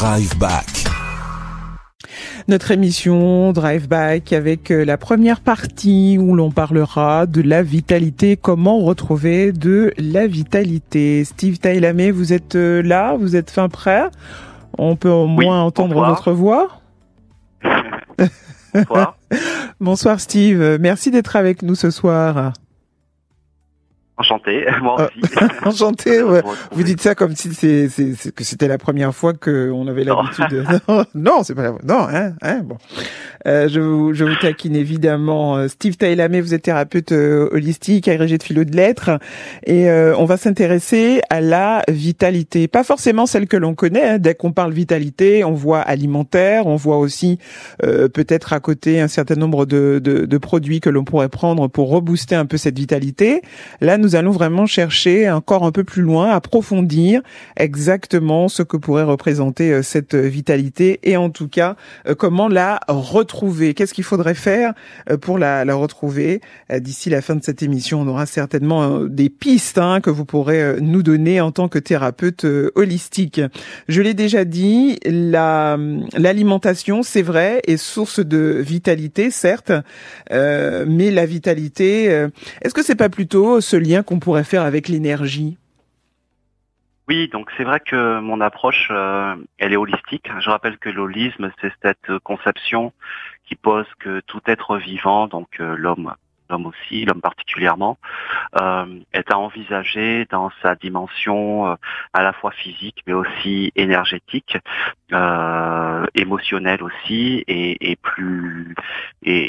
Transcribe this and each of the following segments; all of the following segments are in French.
Drive Back. Notre émission Drive Back avec la première partie où l'on parlera de la vitalité, comment retrouver de la vitalité. Steve Tailamé, vous êtes là, vous êtes fin prêt? On peut au moins entendre votre voix. Bonsoir. Bonsoir Steve, merci d'être avec nous ce soir. Enchanté, moi aussi. Enchanté, ouais. Vous dites ça comme si que c'était la première fois qu'on avait l'habitude de... Non, c'est pas la... Non, bon. Je vous taquine évidemment. Steve Tailamé, vous êtes thérapeute holistique, agrégé de philo de lettres, et on va s'intéresser à la vitalité. Pas forcément celle que l'on connaît. Dès qu'on parle vitalité, on voit alimentaire, on voit aussi peut-être à côté un certain nombre de produits que l'on pourrait prendre pour rebooster un peu cette vitalité. Là, nous allons vraiment chercher encore un peu plus loin, approfondir exactement ce que pourrait représenter cette vitalité et en tout cas comment la retrouver. Qu'est-ce qu'il faudrait faire pour la retrouver? D'ici la fin de cette émission, on aura certainement des pistes que vous pourrez nous donner en tant que thérapeute holistique. Je l'ai déjà dit, l'alimentation, c'est vrai, est source de vitalité, certes, mais la vitalité, est-ce que c'est pas plutôt ce lien qu'on pourrait faire avec l'énergie? Oui, donc c'est vrai que mon approche, elle est holistique. Je rappelle que l'holisme, c'est cette conception qui pose que tout être vivant, donc l'homme aussi, l'homme particulièrement, est à envisager dans sa dimension à la fois physique, mais aussi énergétique, émotionnelle aussi, et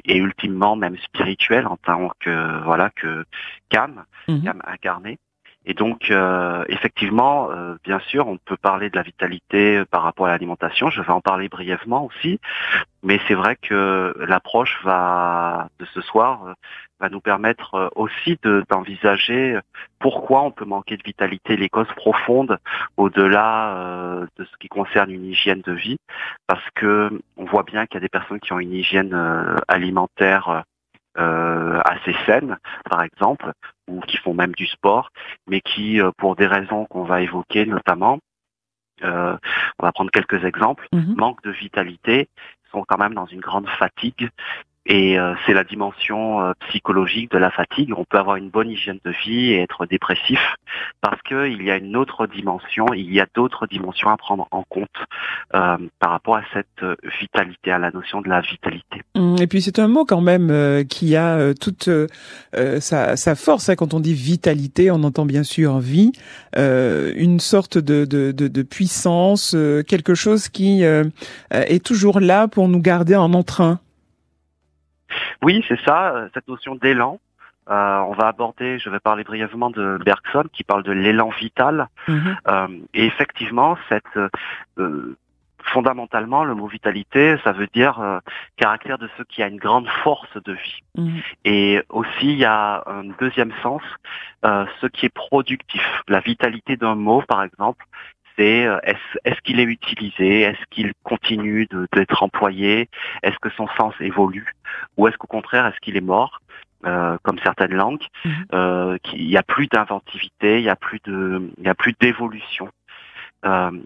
ultimement même spirituelle en tant que qu'âme incarnée. Et donc, effectivement, bien sûr, on peut parler de la vitalité par rapport à l'alimentation. Je vais en parler brièvement aussi, mais c'est vrai que l'approche de ce soir va nous permettre aussi d'envisager pourquoi on peut manquer de vitalité, les causes profondes au-delà de ce qui concerne une hygiène de vie, parce que on voit bien qu'il y a des personnes qui ont une hygiène alimentaire assez saines, par exemple, ou qui font même du sport, mais qui, pour des raisons qu'on va évoquer notamment, on va prendre quelques exemples, manque de vitalité, sont quand même dans une grande fatigue. Et c'est la dimension psychologique de la fatigue. On peut avoir une bonne hygiène de vie et être dépressif parce que il y a une autre dimension, il y a d'autres dimensions à prendre en compte par rapport à cette vitalité, à la notion de la vitalité. Et puis c'est un mot quand même qui a toute sa force. Quand on dit vitalité, on entend bien sûr vie, une sorte de puissance, quelque chose qui est toujours là pour nous garder en entrain. Oui, c'est ça, cette notion d'élan. On va aborder, je vais parler brièvement de Bergson qui parle de l'élan vital. Et effectivement, fondamentalement, le mot vitalité, ça veut dire caractère de ce qui a une grande force de vie. Et aussi, il y a un deuxième sens, ce qui est productif. La vitalité d'un mot, par exemple, c'est est-ce qu'il est utilisé, est-ce qu'il continue d'être employé, est-ce que son sens évolue, ou est-ce qu'au contraire, est-ce qu'il est mort, comme certaines langues, il n'y a plus d'inventivité, il n'y a plus d'évolution.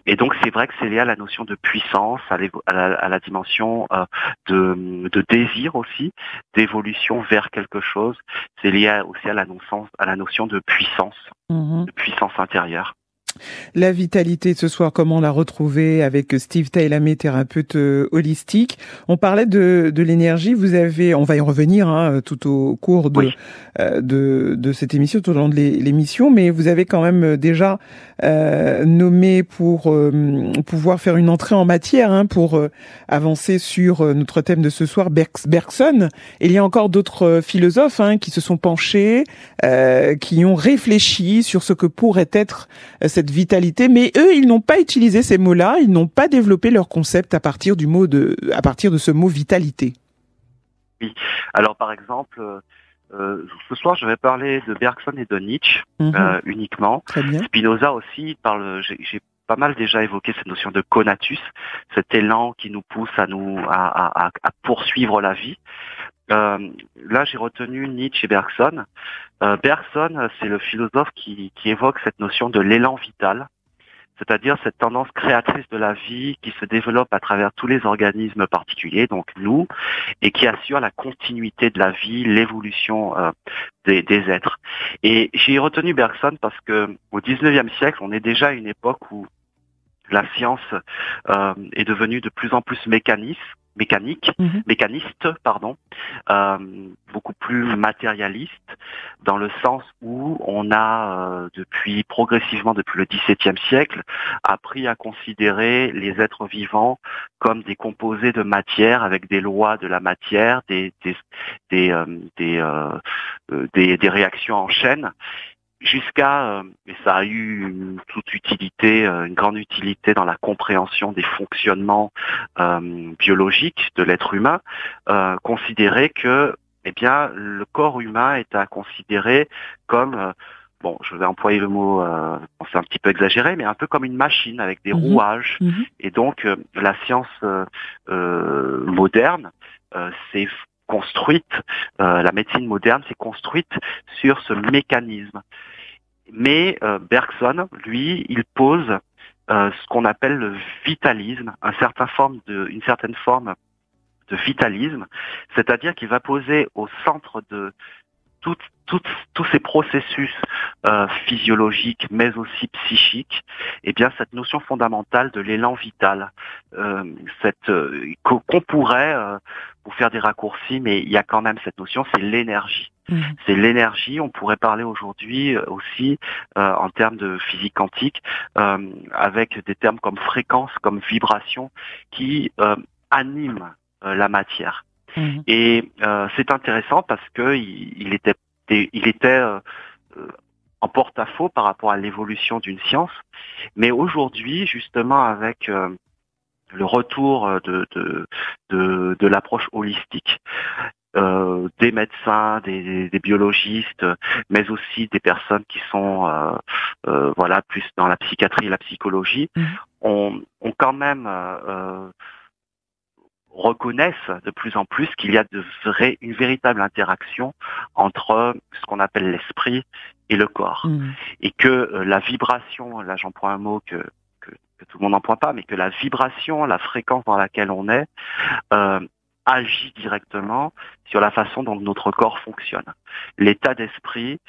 Et donc c'est vrai que c'est lié à la notion de puissance, à la dimension de désir aussi, d'évolution vers quelque chose. C'est lié aussi à la notion de puissance intérieure. La vitalité de ce soir, comment la retrouver avec Steve Tailamé, thérapeute holistique. On parlait de l'énergie. On va y revenir tout au cours de cette émission, tout au long de l'émission, mais vous avez quand même déjà nommé pour pouvoir faire une entrée en matière, pour avancer sur notre thème de ce soir, Bergson. Et il y a encore d'autres philosophes qui se sont penchés, qui ont réfléchi sur ce que pourrait être cette vitalité, mais eux, ils n'ont pas utilisé ces mots-là, ils n'ont pas développé leur concept à partir de ce mot vitalité. Oui. Alors, par exemple, ce soir, je vais parler de Bergson et de Nietzsche uniquement. Très bien. Spinoza aussi parle. J'ai pas mal déjà évoqué cette notion de conatus, cet élan qui nous pousse à poursuivre la vie. Là, j'ai retenu Nietzsche et Bergson. Bergson, c'est le philosophe qui évoque cette notion de l'élan vital, c'est-à-dire cette tendance créatrice de la vie qui se développe à travers tous les organismes particuliers, donc nous, et qui assure la continuité de la vie, l'évolution des êtres. Et j'ai retenu Bergson parce que au XIXe siècle, on est déjà à une époque où la science est devenue de plus en plus mécaniste, beaucoup plus matérialiste, dans le sens où on a progressivement depuis le XVIIe siècle appris à considérer les êtres vivants comme des composés de matière avec des lois de la matière, des réactions en chaîne. Jusqu'à, et ça a eu une grande utilité dans la compréhension des fonctionnements biologiques de l'être humain, considérer que, eh bien, le corps humain est à considérer comme, bon, je vais employer le mot, c'est un petit peu exagéré, mais un peu comme une machine avec des rouages. Et donc, la science moderne, c'est construite, la médecine moderne s'est construite sur ce mécanisme. Mais Bergson, lui, il pose ce qu'on appelle le vitalisme, une certaine forme de vitalisme, c'est-à-dire qu'il va poser au centre de tous ces processus physiologiques, mais aussi psychiques, eh bien cette notion fondamentale de l'élan vital, qu'on pourrait, pour faire des raccourcis, mais il y a quand même cette notion, c'est l'énergie. C'est l'énergie. On pourrait parler aujourd'hui aussi en termes de physique quantique, avec des termes comme fréquence, comme vibration, qui animent la matière. Et c'est intéressant parce que il était en porte-à-faux par rapport à l'évolution d'une science, mais aujourd'hui, justement, avec le retour de l'approche holistique, des médecins, des biologistes, mais aussi des personnes qui sont plus dans la psychiatrie et la psychologie, ont quand même reconnaissent de plus en plus qu'il y a une véritable interaction entre ce qu'on appelle l'esprit et le corps. Et que la vibration, là j'emploie un mot que tout le monde n'emploie pas, mais que la vibration, la fréquence dans laquelle on est, agit directement sur la façon dont notre corps fonctionne. L'état d'esprit,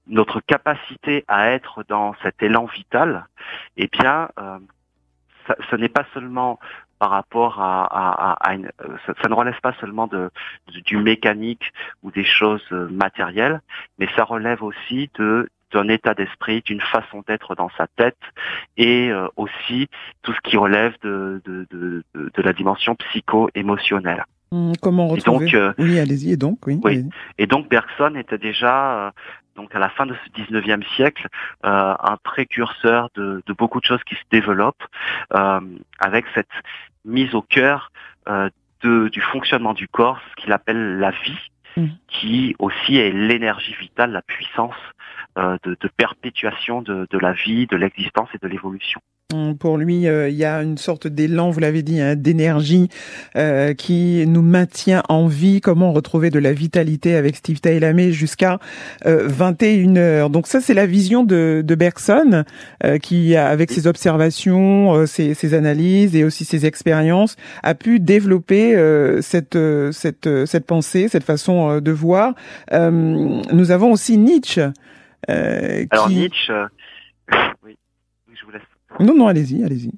notre capacité à être dans cet élan vital, eh bien, ce n'est pas seulement par rapport ça ne relève pas seulement du mécanique ou des choses matérielles, mais ça relève aussi d'un état d'esprit, d'une façon d'être dans sa tête, et aussi tout ce qui relève de la dimension psycho-émotionnelle. Comment retrouver? Oui, allez-y. Et donc, oui. Et donc Bergson était déjà donc à la fin de ce 19e siècle, un précurseur de beaucoup de choses qui se développent, avec cette mise au cœur du fonctionnement du corps, ce qu'il appelle la vie, qui aussi est l'énergie vitale, la puissance de perpétuation de la vie, de l'existence et de l'évolution. Pour lui, il y a une sorte d'élan, vous l'avez dit, d'énergie qui nous maintient en vie. Comment retrouver de la vitalité avec Steve Thailamé jusqu'à 21h. Donc ça, c'est la vision de Bergson qui, avec ses observations, ses analyses et aussi ses expériences, a pu développer cette pensée, cette façon de voir. Nous avons aussi Nietzsche. Alors Nietzsche, oui, je vous laisse. Non, allez-y.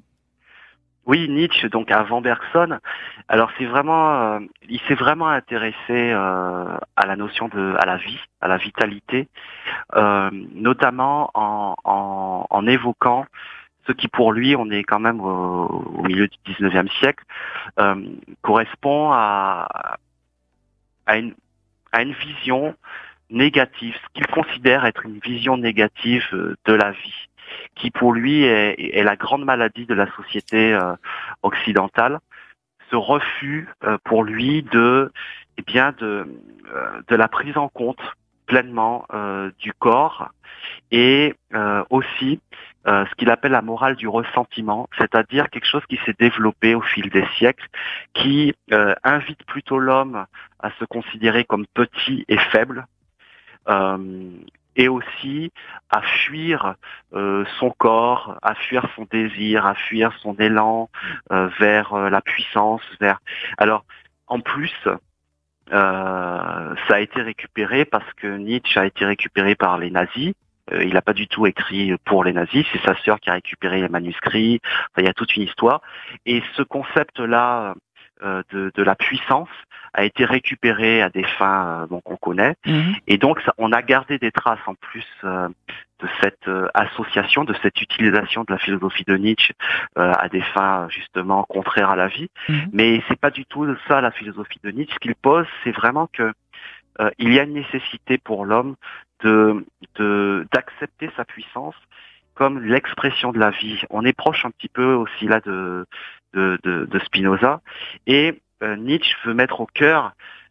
Oui, Nietzsche, donc avant Bergson. Alors c'est vraiment, il s'est vraiment intéressé à la notion à la vie, à la vitalité, notamment en évoquant ce qui pour lui, on est quand même au milieu du 19e siècle, correspond à une vision négative, ce qu'il considère être une vision négative de la vie, qui pour lui est la grande maladie de la société occidentale. Ce refus pour lui de la prise en compte pleinement du corps, et aussi ce qu'il appelle la morale du ressentiment, c'est-à-dire quelque chose qui s'est développé au fil des siècles, qui invite plutôt l'homme à se considérer comme petit et faible, et aussi à fuir son corps, à fuir son désir, à fuir son élan vers la puissance, vers. Alors, en plus, ça a été récupéré parce que Nietzsche a été récupéré par les nazis. Il n'a pas du tout écrit pour les nazis, c'est sa sœur qui a récupéré les manuscrits. Enfin, il y a toute une histoire. Et ce concept-là de la puissance a été récupéré à des fins qu'on connaît. Et donc, on a gardé des traces en plus de cette association, de cette utilisation de la philosophie de Nietzsche à des fins justement contraires à la vie. Mais c'est pas du tout ça la philosophie de Nietzsche. Ce qu'il pose, c'est vraiment que il y a une nécessité pour l'homme d'accepter sa puissance comme l'expression de la vie. On est proche un petit peu aussi là de Spinoza, et Nietzsche veut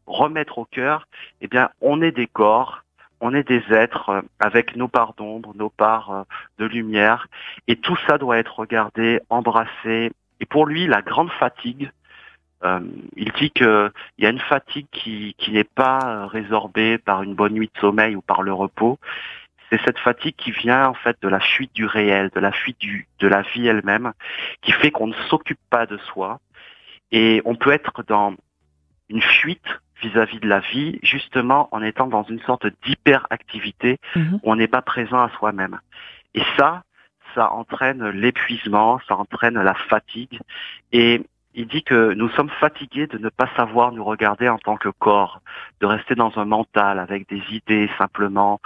remettre au cœur, eh bien, on est des corps, on est des êtres avec nos parts d'ombre, nos parts de lumière, et tout ça doit être regardé, embrassé. Et pour lui, la grande fatigue, il dit qu'il y a une fatigue qui n'est pas résorbée par une bonne nuit de sommeil ou par le repos. C'est cette fatigue qui vient en fait de la fuite du réel, de la fuite de la vie elle-même, qui fait qu'on ne s'occupe pas de soi. Et on peut être dans une fuite vis-à-vis de la vie, justement en étant dans une sorte d'hyperactivité où on n'est pas présent à soi-même. Et ça entraîne l'épuisement, ça entraîne la fatigue. Et il dit que nous sommes fatigués de ne pas savoir nous regarder en tant que corps, de rester dans un mental avec des idées simplement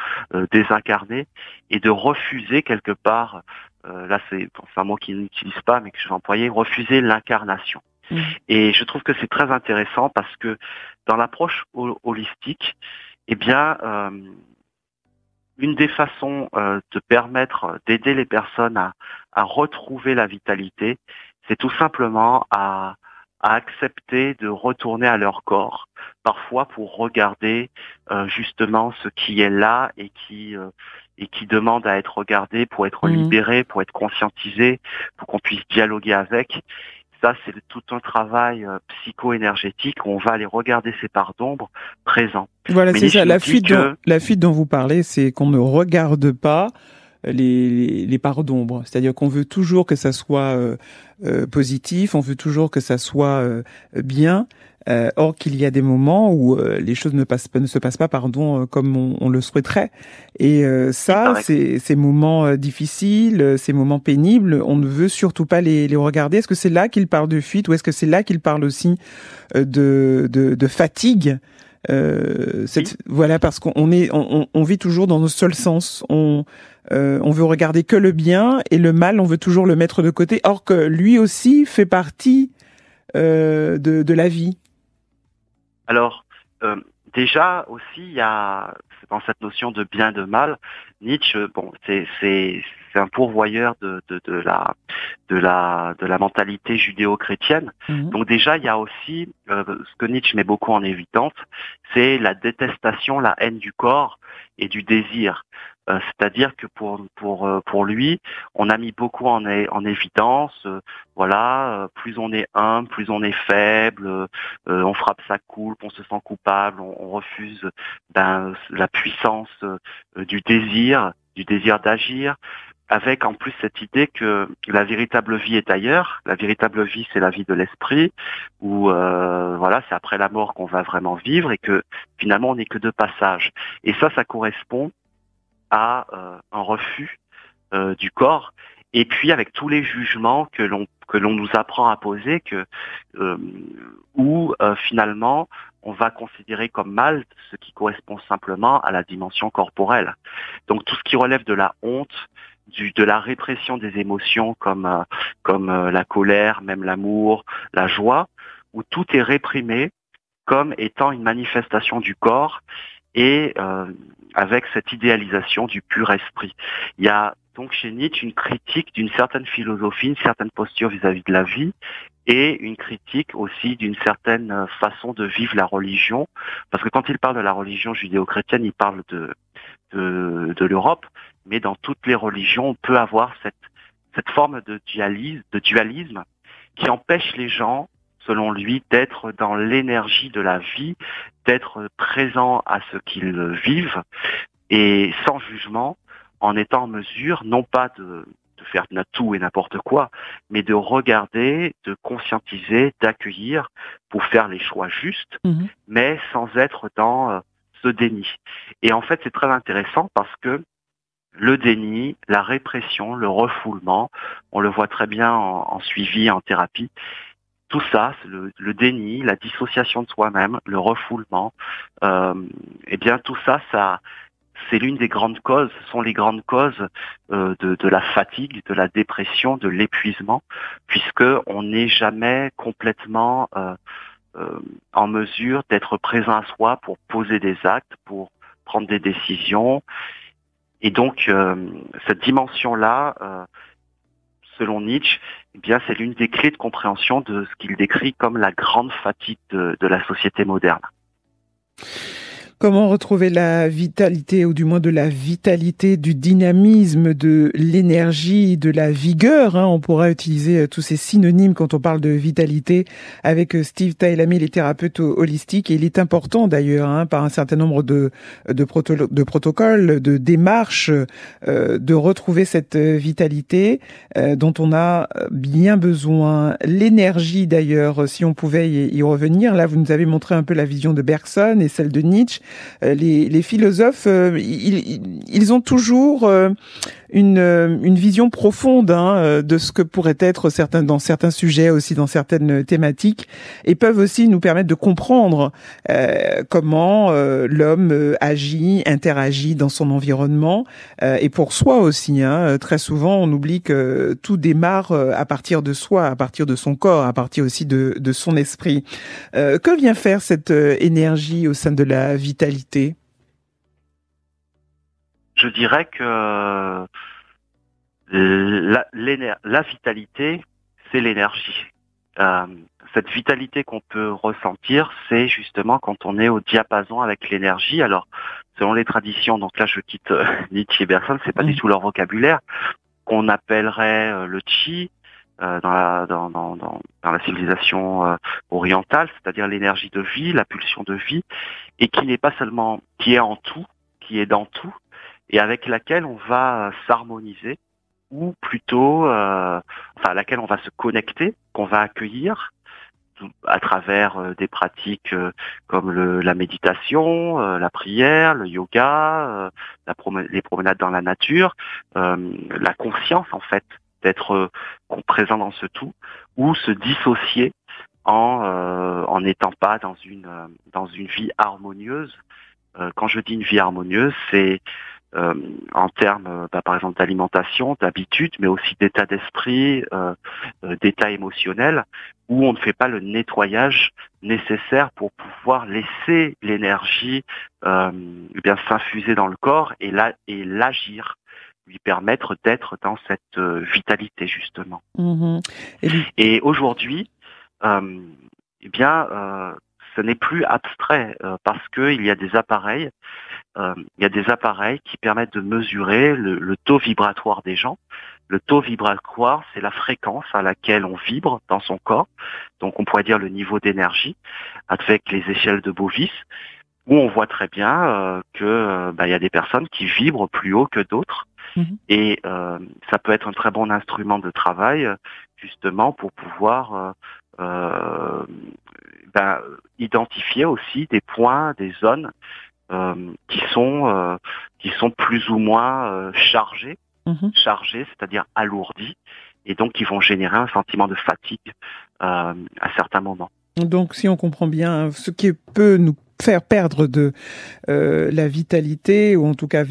désincarnées, et de refuser quelque part, là c'est un mot qu'il n'utilise pas mais que je vais employer, refuser l'incarnation. Et je trouve que c'est très intéressant parce que dans l'approche holistique, eh bien, une des façons de permettre d'aider les personnes à retrouver la vitalité, c'est tout simplement à accepter de retourner à leur corps, parfois pour regarder justement ce qui est là et qui demande à être regardé, pour être libéré, pour être conscientisé, pour qu'on puisse dialoguer avec. Ça, c'est tout un travail psycho-énergétique où on va aller regarder ces parts d'ombre présents. Voilà, c'est ça. La fuite dont vous parlez, c'est qu'on ne regarde pas les parts d'ombre. C'est-à-dire qu'on veut toujours que ça soit positif, on veut toujours que ça soit bien. Or qu'il y a des moments où les choses ne se passent pas, comme on le souhaiterait. Et ces moments difficiles, ces moments pénibles, on ne veut surtout pas les regarder. Est-ce que c'est là qu'il parle de fuite, ou est-ce que c'est là qu'il parle aussi de fatigue? Voilà, parce on vit toujours dans nos seuls sens. On veut regarder que le bien, et le mal, on veut toujours le mettre de côté. Or que lui aussi fait partie de la vie. Alors, déjà aussi, il y a dans cette notion de bien et de mal, Nietzsche, c'est un pourvoyeur de la mentalité judéo-chrétienne. Donc déjà, il y a aussi ce que Nietzsche met beaucoup en évidence, c'est la détestation, la haine du corps et du désir. C'est-à-dire que pour lui, on a mis beaucoup en évidence, plus on est humble, plus on est faible, on frappe sa coulpe, on se sent coupable, on refuse la puissance du désir d'agir, avec en plus cette idée que la véritable vie est ailleurs. La véritable vie, c'est la vie de l'esprit, où c'est après la mort qu'on va vraiment vivre, et que finalement on n'est que de passage. Et ça correspond à un refus du corps, et puis avec tous les jugements que l'on nous apprend à poser, où finalement on va considérer comme mal ce qui correspond simplement à la dimension corporelle. Donc tout ce qui relève de la honte, de la répression des émotions comme la colère, même l'amour, la joie, où tout est réprimé comme étant une manifestation du corps, et avec cette idéalisation du pur esprit. Il y a donc chez Nietzsche une critique d'une certaine philosophie, une certaine posture vis-à-vis de la vie, et une critique aussi d'une certaine façon de vivre la religion, parce que quand il parle de la religion judéo-chrétienne, il parle de l'Europe, mais dans toutes les religions, on peut avoir cette forme de dualisme qui empêche les gens, selon lui, d'être dans l'énergie de la vie, d'être présents à ce qu'ils vivent, et sans jugement, en étant en mesure non pas de faire tout et n'importe quoi, mais de regarder, de conscientiser, d'accueillir pour faire les choix justes, mais sans être dans ce déni. Et en fait, c'est très intéressant parce que le déni, la répression, le refoulement, on le voit très bien en suivi, en thérapie, tout ça, le déni, la dissociation de soi-même, le refoulement, eh bien tout ça, c'est l'une des grandes causes, ce sont les grandes causes de la fatigue, de la dépression, de l'épuisement, puisque on n'est jamais complètement en mesure d'être présent à soi pour poser des actes, pour prendre des décisions. Et donc cette dimension-là, selon Nietzsche, eh bien c'est l'une des clés de compréhension de ce qu'il décrit comme la grande fatigue de la société moderne. Comment retrouver la vitalité, ou du moins de la vitalité, du dynamisme, de l'énergie, de la vigueur, hein. On pourra utiliser tous ces synonymes quand on parle de vitalité avec Steve Tailami, les thérapeutes holistiques. Et il est important d'ailleurs, hein, par un certain nombre de protocoles, de démarches, de retrouver cette vitalité dont on a bien besoin. L'énergie d'ailleurs, si on pouvait y revenir. Là, vous nous avez montré un peu la vision de Bergson et celle de Nietzsche. Les philosophes, ils ont toujours une vision profonde, hein, de ce que pourrait être dans certains sujets, aussi dans certaines thématiques, et peuvent aussi nous permettre de comprendre comment l'homme agit, interagit dans son environnement, et pour soi aussi. Hein, très souvent, on oublie que tout démarre à partir de soi, à partir de son corps, à partir aussi de son esprit. Que vient faire cette énergie au sein de la vitalité? Je dirais que la vitalité, c'est l'énergie. Cette vitalité qu'on peut ressentir, c'est justement quand on est au diapason avec l'énergie. Alors, selon les traditions, donc là je quitte Nietzsche et Bergson, c'est pas du tout leur vocabulaire, qu'on appellerait le chi, dans la civilisation orientale, c'est-à-dire l'énergie de vie, la pulsion de vie, et qui n'est pas seulement, qui est en tout, qui est dans tout, et avec laquelle on va s'harmoniser, ou plutôt, à laquelle on va se connecter, qu'on va accueillir à travers des pratiques comme la méditation, la prière, le yoga, les promenades dans la nature, la conscience en fait, d'être présent dans ce tout, ou se dissocier en n'étant pas dans une vie harmonieuse. Quand je dis une vie harmonieuse, c'est en termes, par exemple, d'alimentation, d'habitude, mais aussi d'état d'esprit, d'état émotionnel, où on ne fait pas le nettoyage nécessaire pour pouvoir laisser l'énergie bien s'infuser dans le corps et l'agir, lui permettre d'être dans cette vitalité justement. Et aujourd'hui, ce n'est plus abstrait parce que il y a des appareils. Il y a des appareils qui permettent de mesurer le taux vibratoire des gens. Le taux vibratoire, c'est la fréquence à laquelle on vibre dans son corps. Donc, on pourrait dire le niveau d'énergie avec les échelles de Bovis, où on voit très bien que il y a des personnes qui vibrent plus haut que d'autres. Et ça peut être un très bon instrument de travail, justement, pour pouvoir identifier aussi des points, des zones qui sont plus ou moins chargés, c'est-à-dire alourdis, et donc qui vont générer un sentiment de fatigue à certains moments. Donc, si on comprend bien, ce qui peut nous faire perdre de la vitalité, ou en tout cas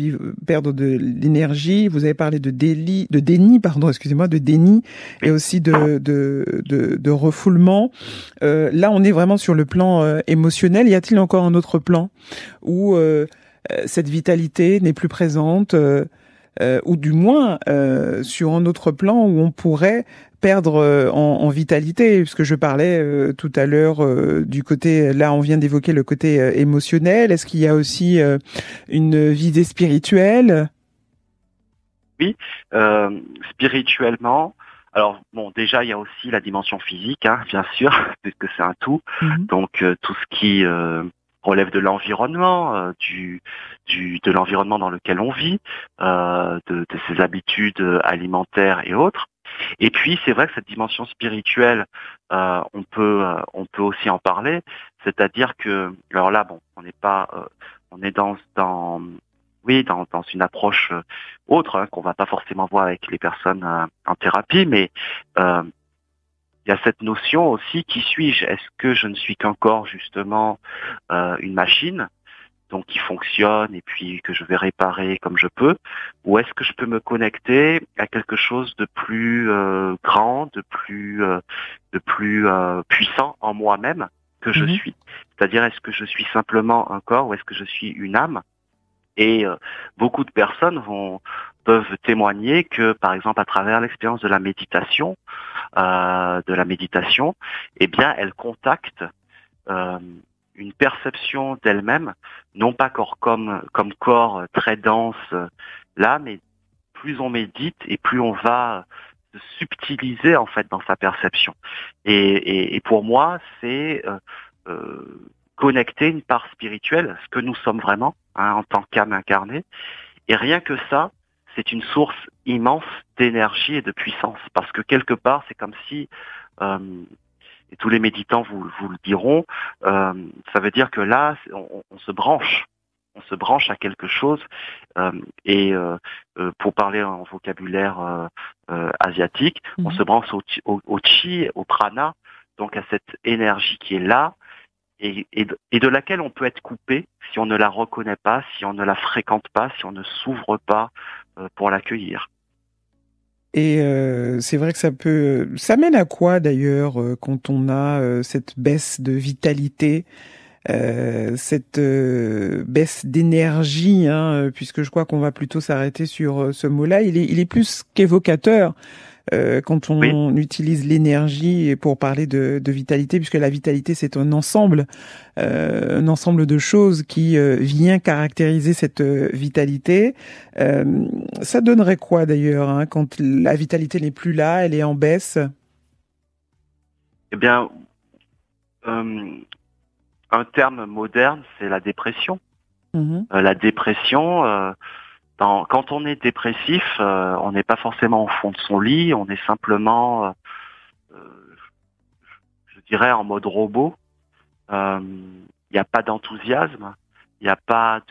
perdre de l'énergie. Vous avez parlé de déni, et aussi de refoulement. Là, on est vraiment sur le plan émotionnel. Y a-t-il encore un autre plan où cette vitalité n'est plus présente, ou du moins sur un autre plan où on pourrait perdre en vitalité, puisque je parlais tout à l'heure du côté, là on vient d'évoquer le côté émotionnel. Est-ce qu'il y a aussi une visée spirituelle? Oui, spirituellement, alors bon, déjà il y a aussi la dimension physique, hein, bien sûr, puisque c'est un tout. Donc tout ce qui relève de l'environnement, de l'environnement dans lequel on vit, de ses habitudes alimentaires et autres. Et puis c'est vrai que cette dimension spirituelle, on peut aussi en parler, c'est-à-dire que alors là bon, on n'est pas, on est dans une approche autre hein, qu'on va pas forcément voir avec les personnes en thérapie, mais il y a cette notion aussi, qui suis-je? Est-ce que je ne suis qu'un corps justement, une machine donc qui fonctionne et puis que je vais réparer comme je peux, ou est-ce que je peux me connecter à quelque chose de plus grand, de plus puissant en moi-même que je suis? C'est-à-dire, est-ce que je suis simplement un corps ou est-ce que je suis une âme? Et beaucoup de personnes peuvent témoigner que, par exemple, à travers l'expérience de la méditation, eh bien, elles contactent une perception d'elle-même, non pas comme corps très dense là, mais plus on médite et plus on va se subtiliser en fait dans sa perception. Et pour moi, c'est connecter une part spirituelle, ce que nous sommes vraiment hein, en tant qu'âme incarnée. Et rien que ça, c'est une source immense d'énergie et de puissance, parce que quelque part, c'est comme si et tous les méditants vous le diront, ça veut dire que là, on se branche. On se branche à quelque chose et pour parler en vocabulaire asiatique, on se branche au chi, au prana, donc à cette énergie qui est là et de laquelle on peut être coupé si on ne la reconnaît pas, si on ne la fréquente pas, si on ne s'ouvre pas pour l'accueillir. Et c'est vrai que ça mène à quoi d'ailleurs quand on a cette baisse de vitalité, cette baisse d'énergie, hein, puisque je crois qu'on va plutôt s'arrêter sur ce mot-là. Il est plus qu'évocateur quand on utilise l'énergie pour parler de vitalité, puisque la vitalité c'est un ensemble de choses qui vient caractériser cette vitalité. Ça donnerait quoi d'ailleurs hein, quand la vitalité n'est plus là, elle est en baisse? Eh bien, un terme moderne, c'est la dépression. La dépression, quand on est dépressif, on n'est pas forcément au fond de son lit, on est simplement, je dirais, en mode robot. Il n'y a pas d'enthousiasme, il n'y a pas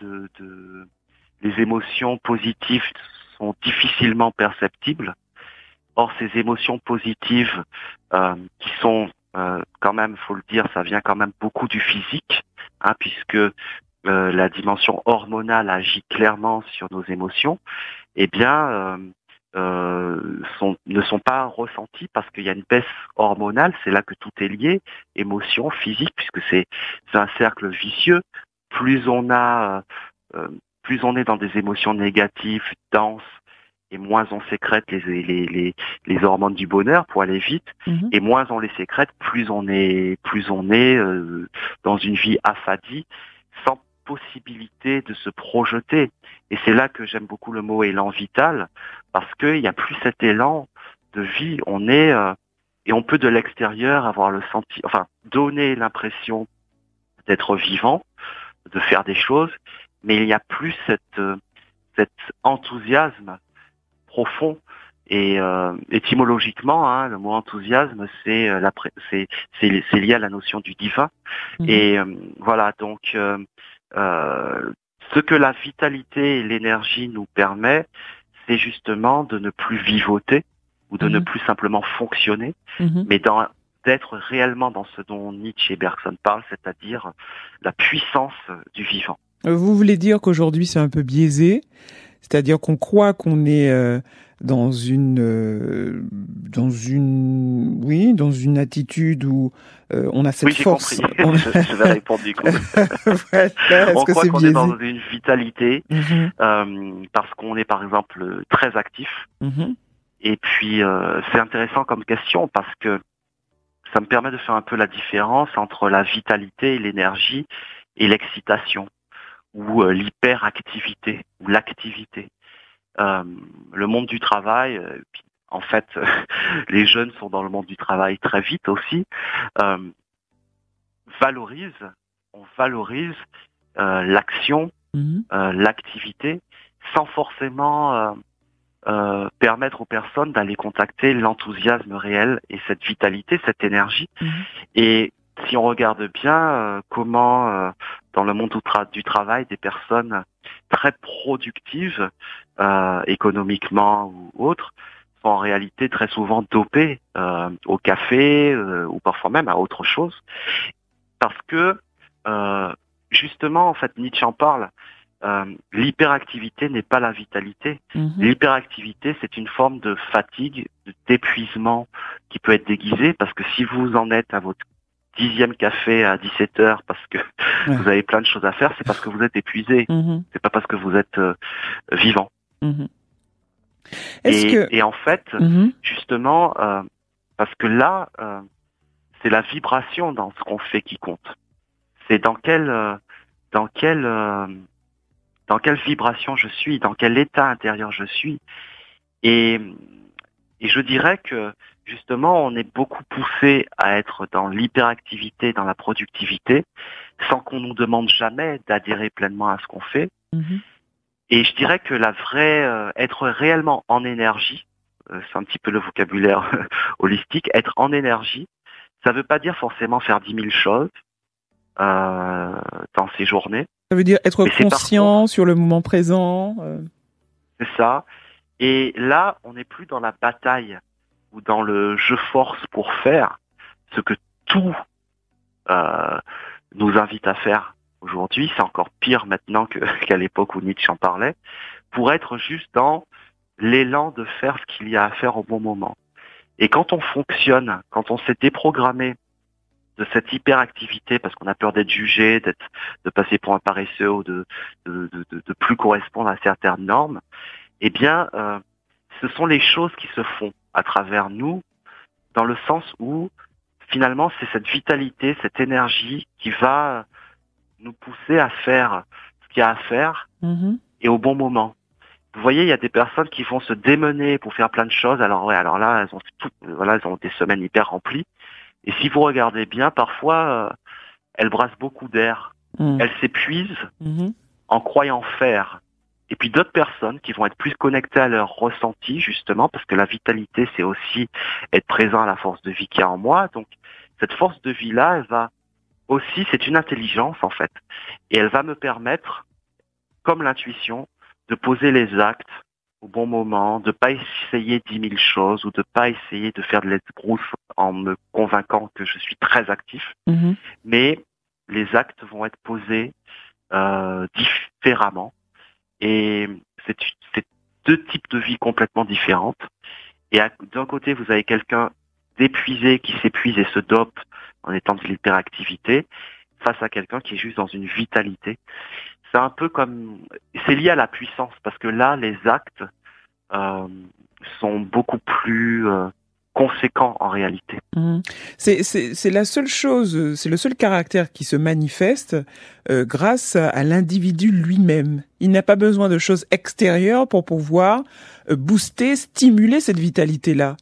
les émotions positives sont difficilement perceptibles. Or, ces émotions positives qui sont quand même, faut le dire, ça vient quand même beaucoup du physique, hein, puisque la dimension hormonale agit clairement sur nos émotions, eh bien, ne sont pas ressenties parce qu'il y a une baisse hormonale. C'est là que tout est lié, émotion, physique, puisque c'est un cercle vicieux. Plus on est dans des émotions négatives, denses, et moins on sécrète les hormones du bonheur pour aller vite, et moins on les sécrète, plus on est dans une vie affadie, sans possibilité de se projeter. Et c'est là que j'aime beaucoup le mot élan vital, parce qu'il n'y a plus cet élan de vie. Et on peut de l'extérieur avoir donner l'impression d'être vivant, de faire des choses, mais il n'y a plus cet enthousiasme profond. Et étymologiquement, hein, le mot enthousiasme, c'est lié à la notion du divin. Et voilà, donc ce que la vitalité et l'énergie nous permet, c'est justement de ne plus vivoter ou de ne plus simplement fonctionner, mais d'être réellement dans ce dont Nietzsche et Bergson parlent, c'est-à-dire la puissance du vivant. Vous voulez dire qu'aujourd'hui c'est un peu biaisé, c'est-à-dire qu'on croit qu'on est dans une attitude où on a cette force. Oui, j'ai compris. Je vais répondre du coup. Voilà, on croit qu'on est dans une vitalité parce qu'on est par exemple très actif. Et puis c'est intéressant comme question parce que ça me permet de faire un peu la différence entre la vitalité et l'énergie et l'excitation ou l'hyperactivité ou l'activité. Le monde du travail, en fait, les jeunes sont dans le monde du travail très vite aussi, valorise, on valorise l'action, l'activité, sans forcément permettre aux personnes d'aller contacter l'enthousiasme réel et cette vitalité, cette énergie. Et si on regarde bien comment dans le monde du travail, des personnes très productives, économiquement ou autres, sont en réalité très souvent dopées au café ou parfois même à autre chose, parce que justement, en fait, Nietzsche en parle. L'hyperactivité n'est pas la vitalité. L'hyperactivité, c'est une forme de fatigue, d'épuisement qui peut être déguisée, parce que si vous en êtes à votre 10e café à 17 heures parce que vous avez plein de choses à faire, c'est parce que vous êtes épuisé. C'est pas parce que vous êtes vivant. Et en fait, justement, parce que là, c'est la vibration dans ce qu'on fait qui compte. C'est dans quelle vibration je suis, dans quel état intérieur je suis. Et je dirais que justement, on est beaucoup poussé à être dans l'hyperactivité, dans la productivité, sans qu'on nous demande jamais d'adhérer pleinement à ce qu'on fait. Et je dirais que la vraie, être réellement en énergie, c'est un petit peu le vocabulaire holistique, être en énergie, ça veut pas dire forcément faire 10 000 choses dans ses journées. Ça veut dire être conscient sur le moment présent. C'est ça. Et là, on n'est plus dans la bataille ou dans le je force pour faire ce que tout nous invite à faire aujourd'hui. C'est encore pire maintenant qu'à l'époque où Nietzsche en parlait, pour être juste dans l'élan de faire ce qu'il y a à faire au bon moment. Et quand on fonctionne, quand on s'est déprogrammé de cette hyperactivité parce qu'on a peur d'être jugé, de passer pour un paresseux ou de plus correspondre à certaines normes, eh bien, ce sont les choses qui se font à travers nous, dans le sens où finalement c'est cette vitalité, cette énergie qui va nous pousser à faire ce qu'il y a à faire et au bon moment. Vous voyez, il y a des personnes qui vont se démener pour faire plein de choses. Alors là, elles ont des semaines hyper remplies. Et si vous regardez bien, parfois, elles brassent beaucoup d'air. Elles s'épuisent en croyant faire. Et puis d'autres personnes qui vont être plus connectées à leur ressenti, justement, parce que la vitalité, c'est aussi être présent à la force de vie qu'il y a en moi. Donc, cette force de vie-là, elle va aussi, c'est une intelligence, en fait. Et elle va me permettre, comme l'intuition, de poser les actes au bon moment, de pas essayer 10 000 choses ou de pas essayer de faire de l'esbrousse en me convainquant que je suis très actif. Mais les actes vont être posés différemment. Et c'est deux types de vie complètement différentes. Et d'un côté, vous avez quelqu'un d'épuisé qui s'épuise et se dope en étant de l'hyperactivité, face à quelqu'un qui est juste dans une vitalité. C'est un peu comme... C'est lié à la puissance, parce que là, les actes sont beaucoup plus conséquents en réalité. C'est la seule chose, c'est le seul caractère qui se manifeste grâce à l'individu lui-même. Il n'a pas besoin de choses extérieures pour pouvoir booster, stimuler cette vitalité-là.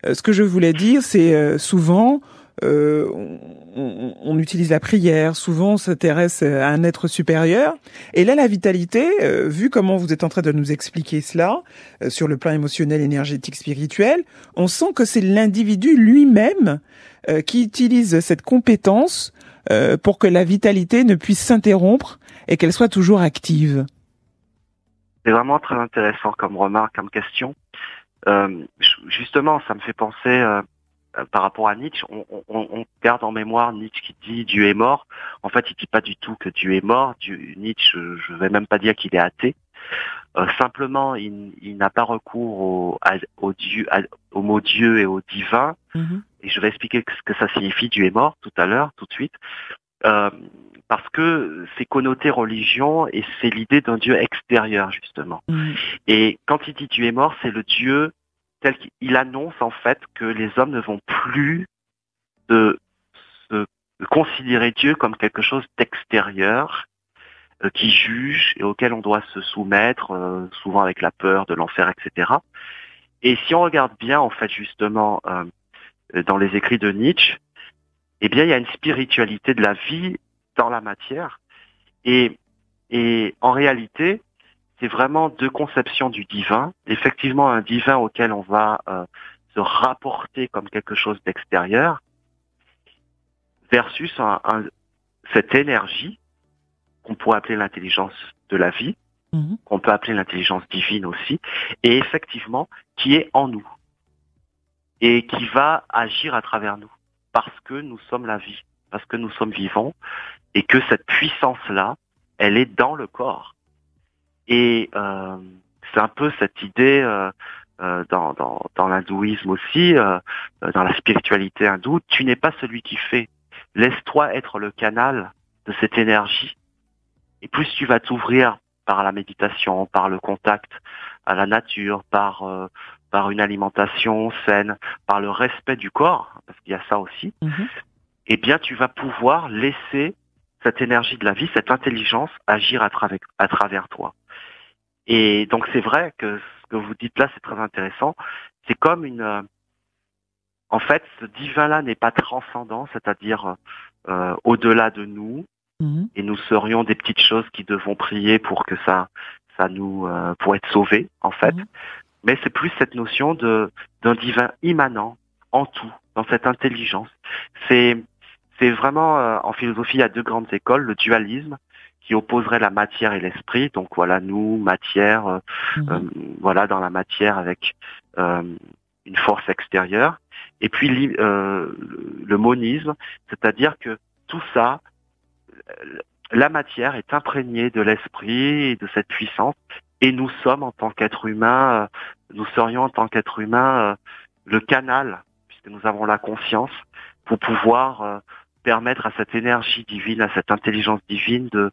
Ce que je voulais dire, c'est souvent... on utilise la prière, souvent on s'intéresse à un être supérieur. Et là, la vitalité, vu comment vous êtes en train de nous expliquer cela, sur le plan émotionnel, énergétique, spirituel, on sent que c'est l'individu lui-même qui utilise cette compétence pour que la vitalité ne puisse s'interrompre et qu'elle soit toujours active. C'est vraiment très intéressant comme remarque, comme question. Justement, ça me fait penser... par rapport à Nietzsche, on garde en mémoire Nietzsche qui dit Dieu est mort. En fait, il dit pas du tout que Dieu est mort. Nietzsche, je vais même pas dire qu'il est athée. Simplement, il n'a pas recours au mot Dieu et au divin. Et je vais expliquer ce que ça signifie Dieu est mort tout à l'heure, tout de suite. Parce que c'est connoté religion et c'est l'idée d'un Dieu extérieur, justement. Et quand il dit Dieu est mort, c'est le Dieu tel qu'il annonce en fait que les hommes ne vont plus se considérer Dieu comme quelque chose d'extérieur, qui juge et auquel on doit se soumettre, souvent avec la peur de l'enfer, etc. Et si on regarde bien en fait justement dans les écrits de Nietzsche, eh bien il y a une spiritualité de la vie dans la matière. Et en réalité, c'est vraiment deux conceptions du divin. Effectivement, un divin auquel on va se rapporter comme quelque chose d'extérieur, versus cette énergie qu'on pourrait appeler l'intelligence de la vie, qu'on peut appeler l'intelligence divine aussi, et effectivement, qui est en nous, et qui va agir à travers nous, parce que nous sommes la vie, parce que nous sommes vivants, et que cette puissance-là, elle est dans le corps. Et c'est un peu cette idée dans l'hindouisme aussi, dans la spiritualité hindoue, tu n'es pas celui qui fait. Laisse-toi être le canal de cette énergie. Et plus tu vas t'ouvrir par la méditation, par le contact à la nature, par une alimentation saine, par le respect du corps, parce qu'il y a ça aussi, eh bien tu vas pouvoir laisser cette énergie de la vie, cette intelligence agir à travers toi. Et donc c'est vrai que ce que vous dites là, c'est très intéressant. C'est comme en fait, ce divin-là n'est pas transcendant, c'est-à-dire au-delà de nous, et nous serions des petites choses qui devons prier pour que ça nous pour être sauvés, en fait. Mais c'est plus cette notion d'un divin immanent en tout, dans cette intelligence. C'est vraiment en philosophie, il y a deux grandes écoles, le dualisme qui opposerait la matière et l'esprit. Donc voilà, nous, matière, voilà, dans la matière avec une force extérieure. Et puis le monisme, c'est-à-dire que tout ça, la matière est imprégnée de l'esprit et de cette puissance, et nous sommes en tant qu'être humain, nous serions en tant qu'être humain le canal, puisque nous avons la conscience, pour pouvoir permettre à cette énergie divine, à cette intelligence divine de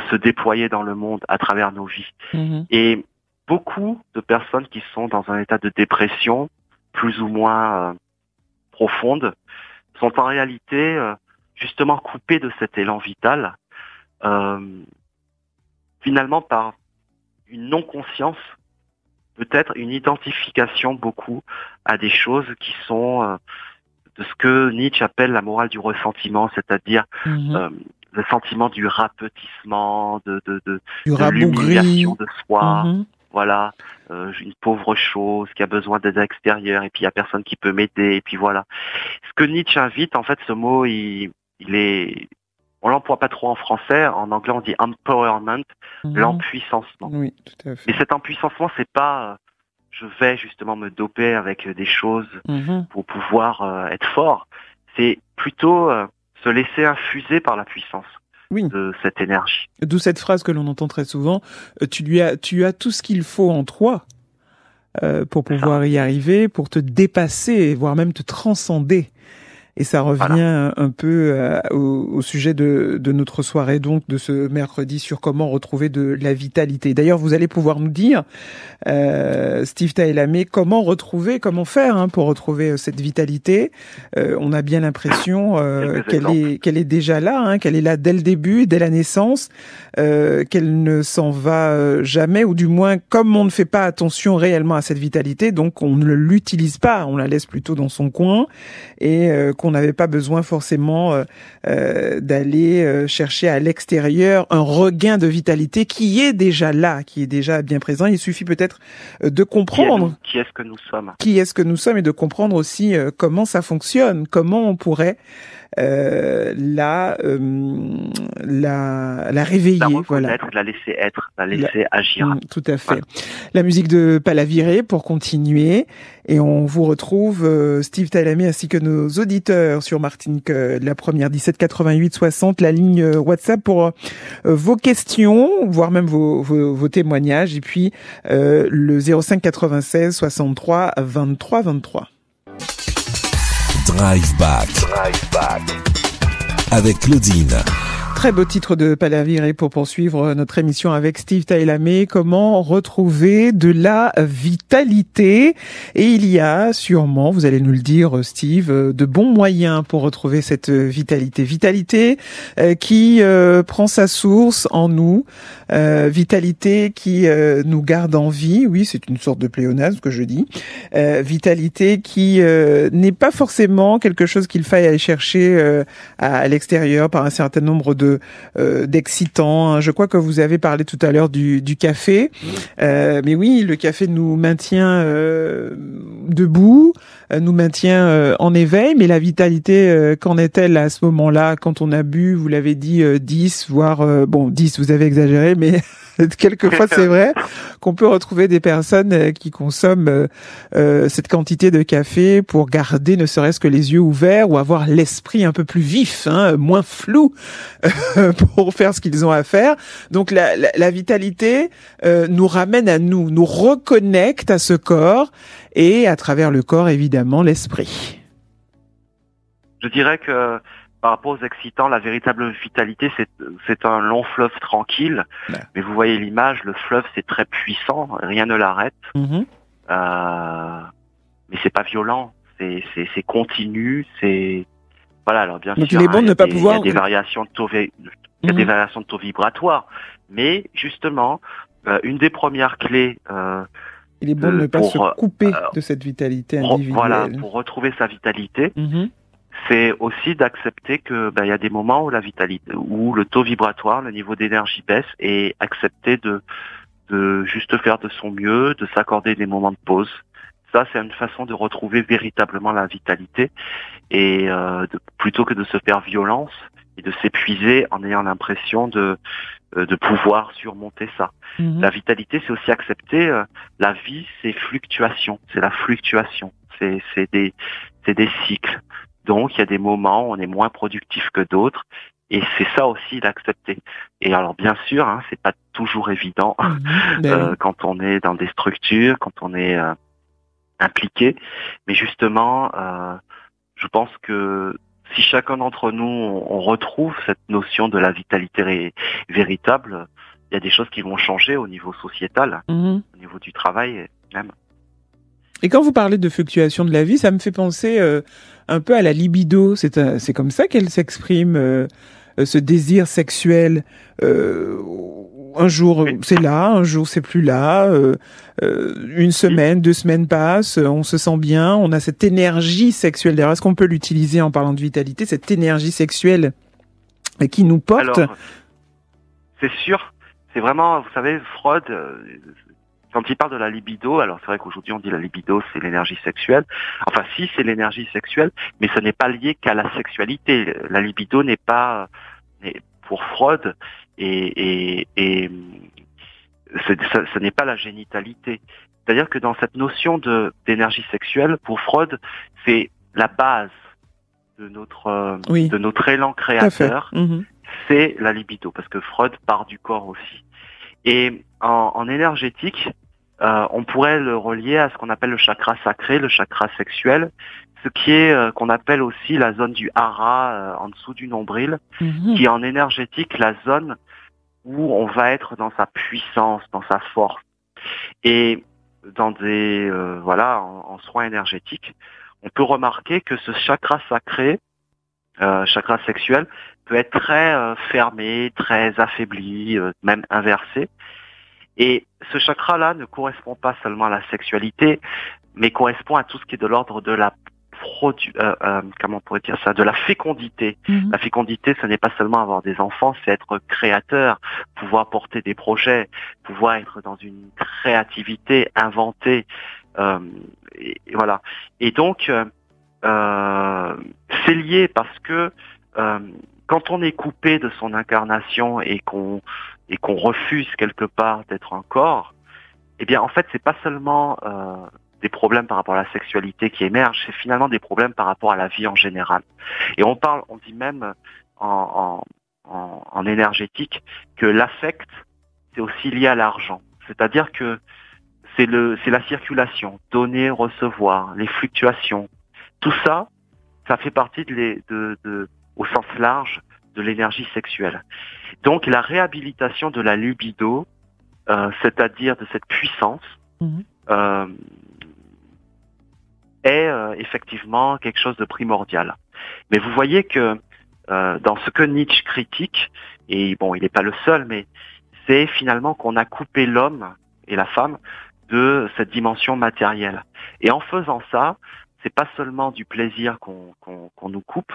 se déployer dans le monde à travers nos vies. Et beaucoup de personnes qui sont dans un état de dépression, plus ou moins profonde, sont en réalité justement coupées de cet élan vital, finalement par une non-conscience, peut-être une identification beaucoup à des choses qui sont de ce que Nietzsche appelle la morale du ressentiment, c'est-à-dire le sentiment du rapetissement, de l'humiliation de soi, voilà, une pauvre chose qui a besoin d'aide extérieure, et puis il y a personne qui peut m'aider, et puis voilà. Ce que Nietzsche invite, en fait, ce mot, il est, on l'emploie pas trop en français, en anglais on dit empowerment, l'empuissancement. Oui, tout à fait. Et cet empuissancement, c'est pas je vais justement me doper avec des choses pour pouvoir être fort. C'est plutôt se laisser infuser par la puissance de cette énergie. D'où cette phrase que l'on entend très souvent, tu as tout ce qu'il faut en toi pour pouvoir y arriver, pour te dépasser, voire même te transcender. Et ça revient un peu au sujet de notre soirée, donc de ce mercredi, sur comment retrouver de la vitalité. D'ailleurs, vous allez pouvoir nous dire, Steve Tailhamé, comment faire pour retrouver cette vitalité. On a bien l'impression qu'elle est déjà là, qu'elle est là dès le début, dès la naissance, qu'elle ne s'en va jamais, ou du moins, comme on ne fait pas attention réellement à cette vitalité, donc on ne l'utilise pas, on la laisse plutôt dans son coin, et qu'on n'avait pas besoin forcément d'aller chercher à l'extérieur un regain de vitalité qui est déjà là, qui est déjà bien présent. Il suffit peut-être de comprendre qui est-ce que nous sommes. Qui est-ce que nous sommes, et de comprendre aussi comment ça fonctionne, comment on pourrait la réveiller, la laisser être, la laisser agir. Tout à fait. La musique de Palaviré pour continuer, et on vous retrouve Steve Tailhamé ainsi que nos auditeurs sur Martinique, la première 17 88 60, la ligne WhatsApp pour vos questions, voire même vos témoignages, et puis le 05 96 63 23 23. Drive Back avec Claudine. Très beau titre de Palaviré pour poursuivre notre émission avec Steve Tailhamé. Comment retrouver de la vitalité? Et il y a sûrement, vous allez nous le dire Steve, de bons moyens pour retrouver cette vitalité. Vitalité qui prend sa source en nous. Vitalité qui nous garde en vie. Oui, c'est une sorte de pléonasme que je dis. Vitalité qui n'est pas forcément quelque chose qu'il faille aller chercher à l'extérieur par un certain nombre de d'excitant, hein. Je crois que vous avez parlé tout à l'heure du café, mais oui, le café nous maintient debout, nous maintient en éveil, mais la vitalité, qu'en est-elle à ce moment-là quand on a bu, vous l'avez dit, 10, voire 10, vous avez exagéré, mais quelquefois c'est vrai qu'on peut retrouver des personnes qui consomment cette quantité de café pour garder ne serait-ce que les yeux ouverts ou avoir l'esprit un peu plus vif, hein, moins flou pour faire ce qu'ils ont à faire. Donc la vitalité nous ramène à nous reconnecte à ce corps et à travers le corps évidemment l'esprit. Je dirais que par rapport aux excitants, la véritable vitalité, c'est un long fleuve tranquille. Ouais. Mais vous voyez l'image, le fleuve, c'est très puissant, rien ne l'arrête. Mais c'est pas violent, c'est continu, c'est voilà. Alors bien donc sûr, il est bon de ne pas pouvoir. Il y a des variations de taux, des variations de taux vibratoires, mais justement, une des premières clés. Il est bon de ne pas se couper de cette vitalité individuelle. Voilà, pour retrouver sa vitalité. C'est aussi d'accepter que il y a des moments où la vitalité, où le taux vibratoire, le niveau d'énergie baisse, et accepter de juste faire de son mieux, de s'accorder des moments de pause. Ça, c'est une façon de retrouver véritablement la vitalité, et plutôt que de se faire violence et de s'épuiser en ayant l'impression de pouvoir surmonter ça. La vitalité, c'est aussi accepter la vie, c'est fluctuation, c'est la fluctuation, c'est des cycles. Donc, il y a des moments où on est moins productif que d'autres, et c'est ça aussi d'accepter. Et alors, bien sûr, hein, c'est pas toujours évident quand on est dans des structures, quand on est impliqué. Mais justement, je pense que si chacun d'entre nous, on retrouve cette notion de la vitalité véritable, il y a des choses qui vont changer au niveau sociétal, au niveau du travail même. Et quand vous parlez de fluctuation de la vie, ça me fait penser un peu à la libido. C'est comme ça qu'elle s'exprime, ce désir sexuel. Un jour c'est là, un jour c'est plus là. Une semaine, 2 semaines passent, on se sent bien, on a cette énergie sexuelle. D'ailleurs, est-ce qu'on peut l'utiliser en parlant de vitalité, cette énergie sexuelle qui nous porte? Alors, c'est sûr. C'est vraiment, vous savez, Freud. Quand il parle de la libido, alors c'est vrai qu'aujourd'hui on dit la libido c'est l'énergie sexuelle. Enfin si, c'est l'énergie sexuelle, mais ce n'est pas lié qu'à la sexualité. La libido n'est pas, pour Freud, et ce n'est pas la génitalité. C'est-à-dire que dans cette notion d'énergie sexuelle, pour Freud, c'est la base de notre élan créateur. C'est la libido, parce que Freud part du corps aussi. Et en énergétique, on pourrait le relier à ce qu'on appelle le chakra sacré, le chakra sexuel, ce qui est qu'on appelle aussi la zone du hara en dessous du nombril, qui est en énergétique la zone où on va être dans sa puissance, dans sa force. Et dans des en soins énergétiques, on peut remarquer que ce chakra sacré, chakra sexuel, peut être très fermé, très affaibli, même inversé. Et ce chakra-là ne correspond pas seulement à la sexualité, mais correspond à tout ce qui est de l'ordre de la comment on pourrait dire ça, de la fécondité. La fécondité, ce n'est pas seulement avoir des enfants, c'est être créateur, pouvoir porter des projets, pouvoir être dans une créativité, inventer, et voilà. Et donc, c'est lié parce que quand on est coupé de son incarnation et qu'on refuse quelque part d'être un corps, eh bien en fait c'est pas seulement des problèmes par rapport à la sexualité qui émergent, c'est finalement des problèmes par rapport à la vie en général. Et on dit même en énergétique que l'affect c'est aussi lié à l'argent, c'est-à-dire que c'est la circulation, donner, recevoir, les fluctuations, tout ça, ça fait partie au sens large de l'énergie sexuelle. Donc la réhabilitation de la libido, c'est-à-dire de cette puissance, est effectivement quelque chose de primordial. Mais vous voyez que dans ce que Nietzsche critique, et bon, il n'est pas le seul, mais c'est finalement qu'on a coupé l'homme et la femme de cette dimension matérielle. Et en faisant ça, c'est pas seulement du plaisir qu'on nous coupe,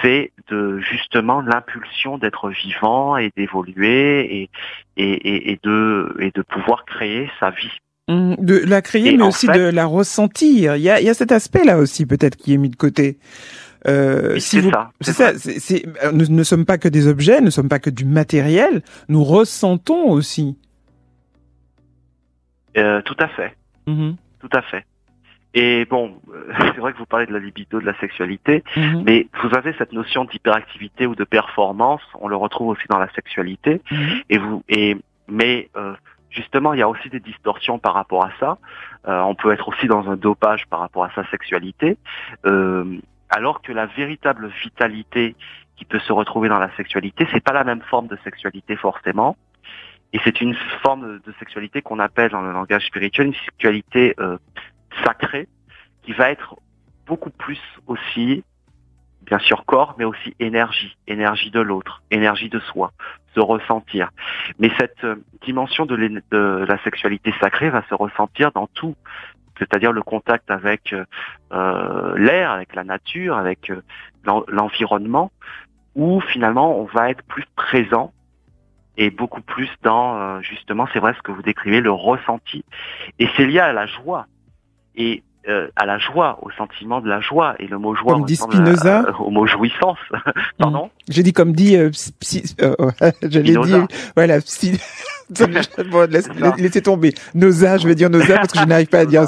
c'est justement l'impulsion d'être vivant et d'évoluer et de pouvoir créer sa vie. De la créer, mais aussi de la ressentir. Il y a cet aspect-là aussi peut-être qui est mis de côté. C'est ça. Nous ne sommes pas que des objets, nous ne sommes pas que du matériel. Nous ressentons aussi. Tout à fait. Tout à fait. Et bon, c'est vrai que vous parlez de la libido, de la sexualité, mais vous avez cette notion d'hyperactivité ou de performance, on le retrouve aussi dans la sexualité. Mais justement, il y a aussi des distorsions par rapport à ça. On peut être aussi dans un dopage par rapport à sa sexualité, alors que la véritable vitalité qui peut se retrouver dans la sexualité, c'est pas la même forme de sexualité forcément. Et c'est une forme de sexualité qu'on appelle dans le langage spirituel une sexualité sacrée, qui va être beaucoup plus aussi, bien sûr corps, mais aussi énergie de l'autre, énergie de soi, se ressentir. Mais cette dimension de la sexualité sacrée va se ressentir dans tout, c'est-à-dire le contact avec l'air, avec la nature, avec l'environnement, où finalement on va être plus présent et beaucoup plus dans, justement, c'est vrai ce que vous décrivez, le ressenti. Et c'est lié à la joie. Et à la joie, au sentiment de la joie, et le mot joie comme dit Spinoza, au mot jouissance. Pardon. J'ai dit comme dit j'allais dire voilà bon, laissez tomber. Noza, je vais dire Noza parce que je n'arrive pas à dire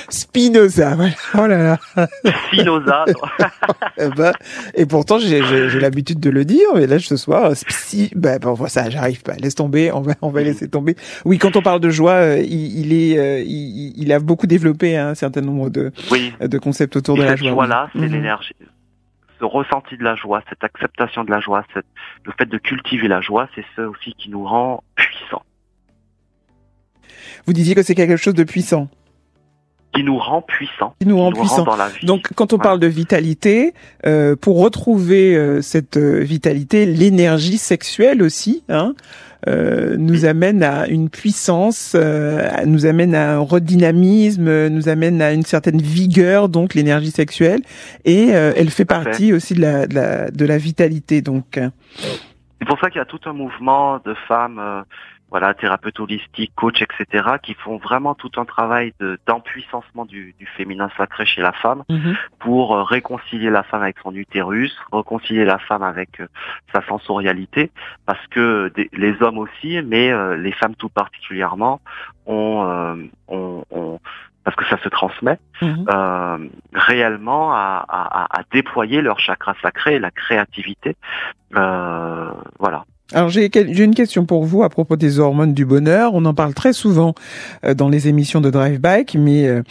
Spinoza. Voilà. Oh là là. Spinoza. Et pourtant j'ai l'habitude de le dire, mais là ce soir bon ça j'arrive pas. Laisse tomber, on va laisser tomber. Oui, quand on parle de joie, il a beaucoup développé un certain nombre de concepts autour de la joie. Cette joie-là, c'est l'énergie. Ce ressenti de la joie, cette acceptation de la joie, le fait de cultiver la joie, c'est ce aussi qui nous rend puissants. Vous disiez que c'est quelque chose de puissant. Qui nous rend puissants. Qui nous rend puissants. Dans la vie. Donc, quand on parle de vitalité, pour retrouver cette vitalité, l'énergie sexuelle aussi, nous amène à une puissance, nous amène à un redynamisme, nous amène à une certaine vigueur, donc l'énergie sexuelle, et elle fait partie aussi de la vitalité. Donc, c'est pour ça qu'il y a tout un mouvement de femmes, thérapeutes holistiques, coachs, etc., qui font vraiment tout un travail d'empuissancement du féminin sacré chez la femme pour réconcilier la femme avec son utérus, réconcilier la femme avec sa sensorialité, parce que les hommes aussi, mais les femmes tout particulièrement, parce que ça se transmet, réellement à déployer leur chakra sacré, la créativité, voilà. Alors j'ai une question pour vous à propos des hormones du bonheur. On en parle très souvent dans les émissions de Drive Bike, mais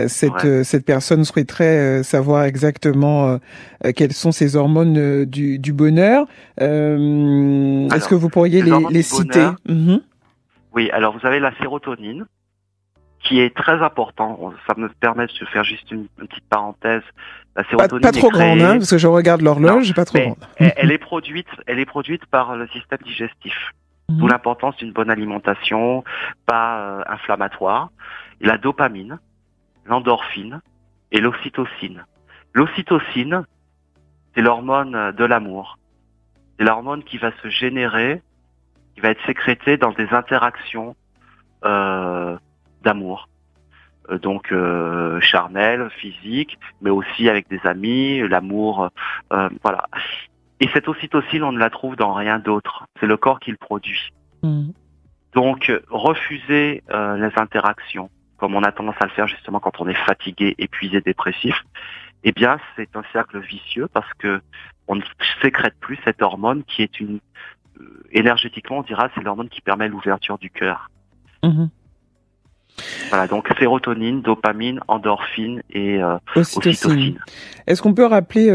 cette personne souhaiterait savoir exactement quelles sont ces hormones du bonheur. Est-ce que vous pourriez les citer? Oui, alors vous avez la sérotonine, qui est très important. Ça me permet de faire juste une petite parenthèse. La sérotonine pas trop grande, parce que je regarde l'horloge, pas trop grande. Elle est produite par le système digestif. D'où l'importance d'une bonne alimentation, pas inflammatoire. Et la dopamine, l'endorphine et l'ocytocine. L'ocytocine, c'est l'hormone de l'amour. C'est l'hormone qui va se générer, qui va être sécrétée dans des interactions d'amour. Donc charnel, physique, mais aussi avec des amis, l'amour, voilà. Et cette ocytocine, on ne la trouve dans rien d'autre. C'est le corps qui le produit. Donc refuser les interactions, comme on a tendance à le faire justement quand on est fatigué, épuisé, dépressif, eh bien c'est un cercle vicieux parce que on ne sécrète plus cette hormone qui est énergétiquement on dira c'est l'hormone qui permet l'ouverture du cœur. Voilà, donc sérotonine, dopamine, endorphine et ocytocine. Est-ce qu'on peut rappeler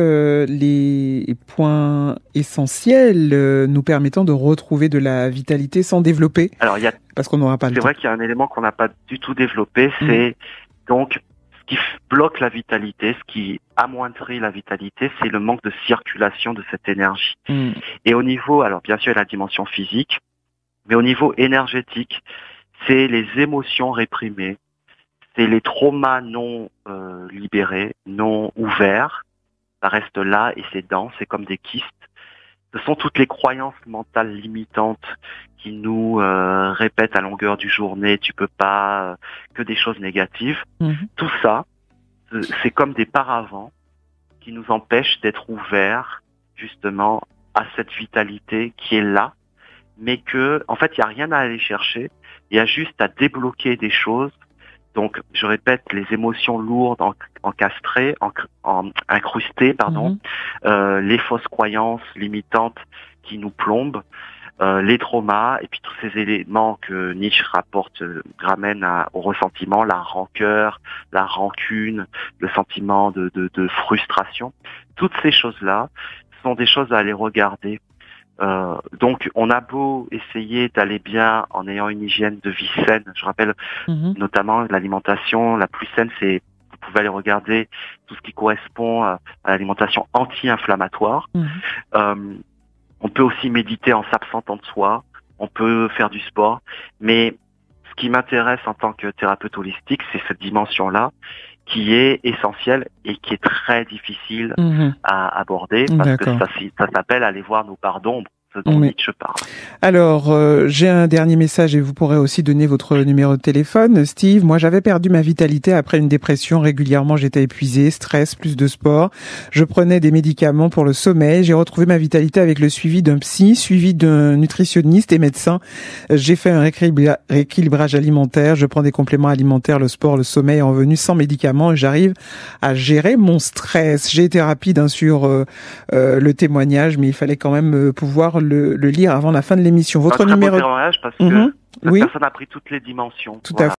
les points essentiels nous permettant de retrouver de la vitalité sans développer? Alors, parce qu'on n'aura pas le temps. C'est vrai qu'il y a un élément qu'on n'a pas du tout développé, c'est donc ce qui bloque la vitalité, ce qui amoindrit la vitalité, c'est le manque de circulation de cette énergie. Et au niveau, alors bien sûr, la dimension physique, mais au niveau énergétique, c'est les émotions réprimées, c'est les traumas non libérés, non ouverts, ça reste là et c'est dense, c'est comme des kystes. Ce sont toutes les croyances mentales limitantes qui nous répètent à longueur du journée, tu peux pas, que des choses négatives. Tout ça, c'est comme des paravents qui nous empêchent d'être ouverts justement à cette vitalité qui est là, mais que, en fait, il n'y a rien à aller chercher, il y a juste à débloquer des choses. Donc, je répète, les émotions lourdes, encastrées, incrustées, pardon, les fausses croyances limitantes qui nous plombent, les traumas, et puis tous ces éléments que Nietzsche ramène au ressentiment, la rancœur, la rancune, le sentiment de frustration. Toutes ces choses-là sont des choses à aller regarder. Donc, on a beau essayer d'aller bien en ayant une hygiène de vie saine. Je rappelle notamment l'alimentation la plus saine, c'est, vous pouvez aller regarder tout ce qui correspond à l'alimentation anti-inflammatoire. On peut aussi méditer en s'absentant de soi. On peut faire du sport. Mais ce qui m'intéresse en tant que thérapeute holistique, c'est cette dimension-là qui est essentielle et qui est très difficile à aborder parce que ça s'appelle aller voir nos parts d'ombre, ce dont Nietzsche parle. Alors, j'ai un dernier message et vous pourrez aussi donner votre numéro de téléphone. Steve, moi j'avais perdu ma vitalité après une dépression. Régulièrement, j'étais épuisé, stress, plus de sport. Je prenais des médicaments pour le sommeil. J'ai retrouvé ma vitalité avec le suivi d'un psy, suivi d'un nutritionniste et médecin. J'ai fait un rééquilibrage alimentaire. Je prends des compléments alimentaires, le sport, le sommeil est revenu sans médicaments et j'arrive à gérer mon stress. J'ai été rapide sur le témoignage, mais il fallait quand même pouvoir le lire avant la fin de l'émission. Votre numéro... Parce que la personne a pris toutes les dimensions. Tout à fait.